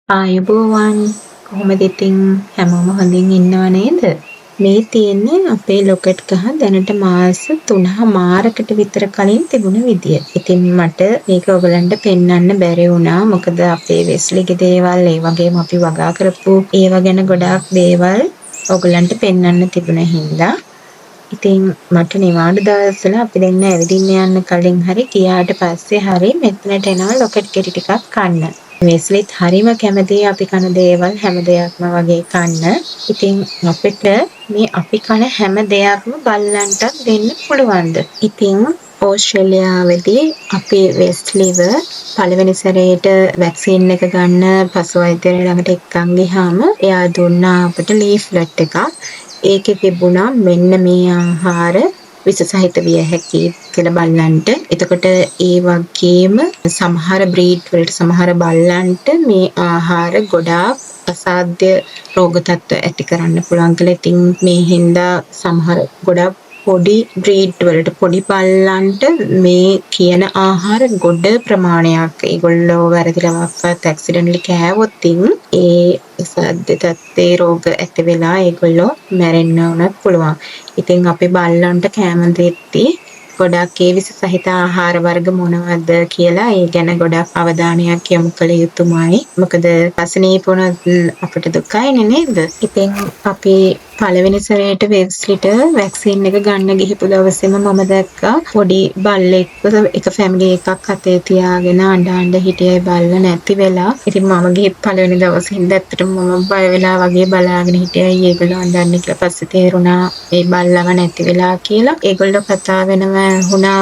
ආයුබෝවන් කොහොමද ඉතින් හැමෝම හොඳින් ඉන්නව නේද? මේ තියෙන්නේ අපේ ලොකට් ගහ දැනට මාස 3මාරකට විතර කලින් තිබුණ විදිය. ඉතින් මට මේක ඔයගලන්ට පෙන්වන්න බැරි වුණා. මොකද අපේ වෙස්ලිගේ දේවල් ඒ වගේම අපි වගා කරපු ඒව ගැන ගොඩාක් දේවල් ඔයගලන්ට පෙන්වන්න තිබුණ හින්දා. ඉතින් මට නිවාඩු දවස්වල අපි දෙන්න ඇවිදින්න යන්න කලින් හරි ගියාට පස්සේ හරි මෙතනට එනවා ලොකට් කෙටි ටිකක් කන්න. වෙස්ලිත් හරිම කැමතියි අපි කන දේවල් හැම දෙයක්ම වගේ කන්න. ඉතින් අපිට මේ අපි කන හැම දෙයක්ම බල්ලන්ටත් දෙන්න පුළුවන්ද? ඉතින් ඕස්ට්‍රේලියාවේදී අපි වෙස්ලිව පළවෙනි සැරේට වැක්සින් එක ගන්න පසු වෛද්‍යවරයා ළඟට එක්කන් ගියාම එයා දුන්නා අපිට ලීෆ්ලට් එකක්. ඒකේ තිබුණා මෙන්න මේ ආහාර විස සහිත විය හැකි කියලා බල්ලන්ට. එතකොට ඒ වගේම සමහර බ්‍රීඩ් වලට සමහර බල්ලන්ට මේ ආහාර ගොඩාක් අසාධ්‍ය රෝග තත්ත්ව ඇති කරන්න පුළුවන් කියලා. ඉතින් මේ හින්දා සමහර ගොඩාක් පොඩි බ්‍රීඩ් වලට පොඩි බල්ලන්ට මේ කියන ආහාර ගොඩ ප්‍රමාණයක් ඒගොල්ලෝ වැරදිලවත් ඇක්සිඩන්ටලි කෑවොත් ඒ අසාධ්‍ය තත්ත්වේ රෝග ඇති වෙලා ඒගොල්ලෝ මැරෙන්න උනත් පුළුවන්. ඉතින් අපි බල්ලන්ට කෑම දෙද්දී ගොඩක් ඒ විස සහිත ආහාර වර්ග මොනවද කියලා ඒ ගැන ගොඩක් අවධානයක් යොමු කළ යුතුමයි. මොකද අසනීප වුණොත් අපිට දුකයිනේ නේද? ඉතින් අපි පළවෙනි සැරේට වෙස්ලිට වැක්සින් එක ගන්න ගිහපු දවසේම මම දැක්කා පොඩි බල්ලෙක් එක ෆැමිලි එකක් අතේ තියාගෙන අඬ හිටියයි බල්ල නැති වෙලා. ඉතින් මම ගිහින් පළවෙනි දවසේ ඉඳන් ඇත්තටම මම බය වෙලා වගේ බලාගෙන හිටියයි ඒගොල්ලෝ අඬන්නේ කියලා. පස්සේ තේරුණා ඒ බල්ලව නැති වෙලා කියලා. ඒගොල්ලෝ කතා වෙනවා වුණා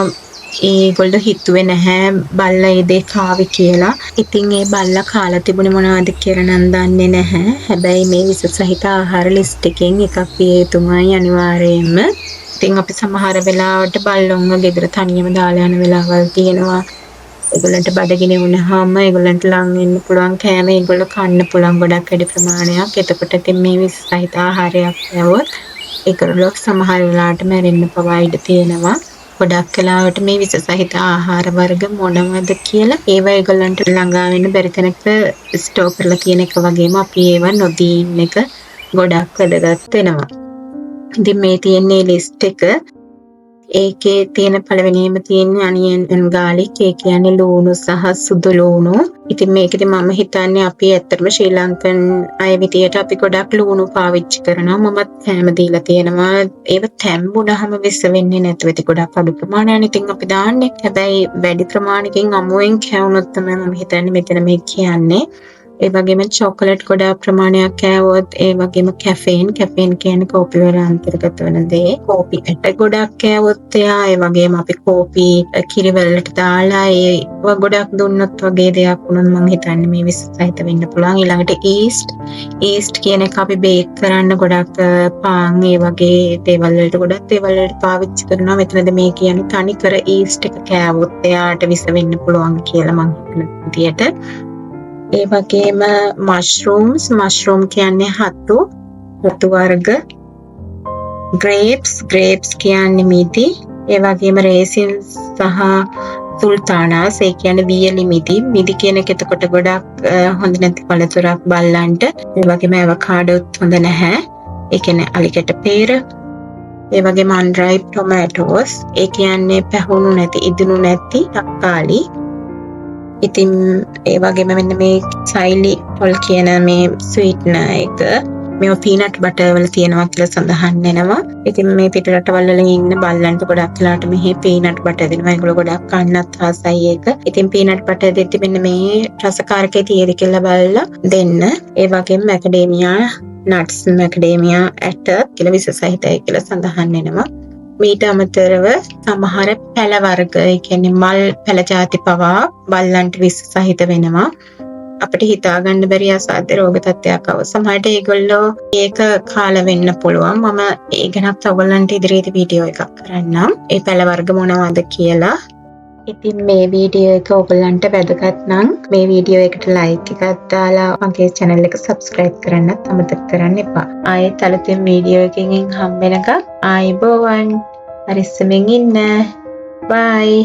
ඒගොල්ලෝ හිතුවේ නැහැ බල්ලා ඒ දේ කාවි කියලා. ඉතින් ඒ බල්ලා කාලා තිබුණේ මොනවද කියලා නම් දන්නේ නැහැ. හැබැයි මේ විස සහිත ආහාර ලිස්ට් එකෙන් එකක් විය යුතුමයි අනිවාර්යයෙන්ම. ඉතින් අපි සමහර වෙලාවට බල්ලොන්ව ගෙදර තනියම දාලා යන වෙලාවල් තියෙනවා. ඒගොල්ලන්ට බඩගිනි වුණාම ඒගොල්ලන්ට ලං වෙන්න පුළුවන් කෑම ඒගොල්ලෝ කන්න පුළුවන් ගොඩක් වැඩි ප්‍රමාණයක්. එතකොට ඉතින් මේ විස සහිත ආහාරයක් නැවොත් ඒගොල්ලෝ සමහර වෙලාවට මැරෙන්න පවා ඉඩ තියෙනවා. ගොඩක් වෙලාවට මේ විස සහිත ආහාර වර්ග මොනවද කියලා ඒව ඒගොල්ලන්ට ළඟා වෙන්න බැරි තැනක ස්ටෝර් කරලා තියෙන එක වගේම අපි ඒව නොදී ඉන්න එක ගොඩක් වැදගත් වෙනවා. ඉතින් මේ තියෙන්නේ ලිස්ට් එක. ඒකේ තියෙන පළවෙනිම තියෙන්නේ අනියන් ගාලික්. ඒ කියන්නේ ලුණු සහ සුදු ලුණු. ඉතින් මේකෙදි මම හිතන්නේ අපි ඇත්තටම ශ්‍රී ලංකන් අය විදියට අපි ගොඩක් ලුණු පාවිච්චි කරනවා. මමත් කැම දීලා තියෙනවා. ඒව තැම්බුනහම විස වෙන්නේ නැතුව ඉතින් ගොඩක් අඩු ප්‍රමාණයක් ඉතින් අපි දාන්නේ. හැබැයි වැඩි ප්‍රමාණයකින් අමුවෙන් කැවුනොත් තමයි මම හිතන්නේ මෙතන මේ කියන්නේ. ඒ වගේම චොකලට් ගොඩාක් ප්‍රමාණයක් කෑවොත් ඒ වගේම කැෆේන් කියන්නේ කෝපි වල අන්තර්ගත වෙන දේ. කෝපි ඇට ගොඩක් කෑවොත් ඒ වගේම අපි කෝපි කිරි වලට දාලා ඒව ගොඩක් දුන්නොත් වගේ දෙයක් වුණොත් මම හිතන්නේ මේ විස සහිත වෙන්න පුළුවන්. ඊළඟට ඊස්ට් කියන එක අපි බේක් කරන්න ගොඩක් පාන් ඒ වගේ දේවල් වලට ගොඩක් දේවල් වලට පාවිච්චි කරනවා. මෙතනද මේ කියන්නේ තනිකර ඊස්ට් එක කෑවොත් එයාට විස වෙන්න පුළුවන් කියලා මම හිතන විදියට. ඒ වගේම මෂ්රූම් කියන්නේ හතු වර්ග. ග්‍රේප්ස් කියන්නේ මිදි. ඒ වගේම රේසින්ස් සහ සුල්තානාස් ඒ කියන්නේ වියලි මිදි කියන එක එතකොට ගොඩක් හොඳ නැති පළතුරක් බල්ලන්ට. ඒ වගේම අවකාඩෝත් හොඳ නැහැ. ඒ කියන්නේ අලිකැට pear. ඒ වගේම unripe tomatoes ඒ කියන්නේ පැහුණු නැති ඉදුණු නැති තක්කාලි. ඉතින් ඒ වගේම මෙන්න මේ සයිලිටොල් කියන මේ ස්වීට්නර් එක මේ පීනට් බටර් වල තියෙනවා කියලා සඳහන් වෙනවා. ඉතින් මේ පිට රටවල් වල ඉන්න බල්ලන්ට ගොඩක් වෙලාට මෙහි පීනට් බටර් දෙනවා. ඒගොල්ලෝ ගොඩක් කන්නත් ආසයි ඒක. ඉතින් පීනට් බටර් දෙද්දි මෙන්න මේ රසකාරකේ තියෙද කියලා බලලා දෙන්න. ඒ වගේම මැකඩේමියා නට්ස් මැකඩේමියා ඇට කියලා විස සහිතයි කියලා සඳහන් වෙනවා. මීට අමතරව සමහර පැල වර්ග ඒ කියන්නේ මල් පැල ಜಾති පවා බල්ලන්ට විස සහිත වෙනවා. අපිට හිතා ගන්න බැරි අසාධ්‍ය රෝග තත්ත්වයක් ආව. සමහරට ඒගොල්ලෝ ඒක කාලා වෙන්න පුළුවන්. මම ඒ ගැනත් ඔයගොල්ලන්ට ඉදිරියේදී වීඩියෝ එකක් කරන්නම්. ඒ පැල වර්ග මොනවද කියලා. ඉතින් මේ වීඩියෝ එක ඔයගොල්ලන්ට වැදගත් නම් මේ වීඩියෝ එකට ලයික් එකක් දාලා මගේ channel එක subscribe කරන්නත් අමතක කරන්න එපා. ආයෙත් අලුතෙන් වීඩියෝ එකකින් හම්බ වෙනකම් ආයිබෝවන්. හරිස්සමින් ඉන්න. bye.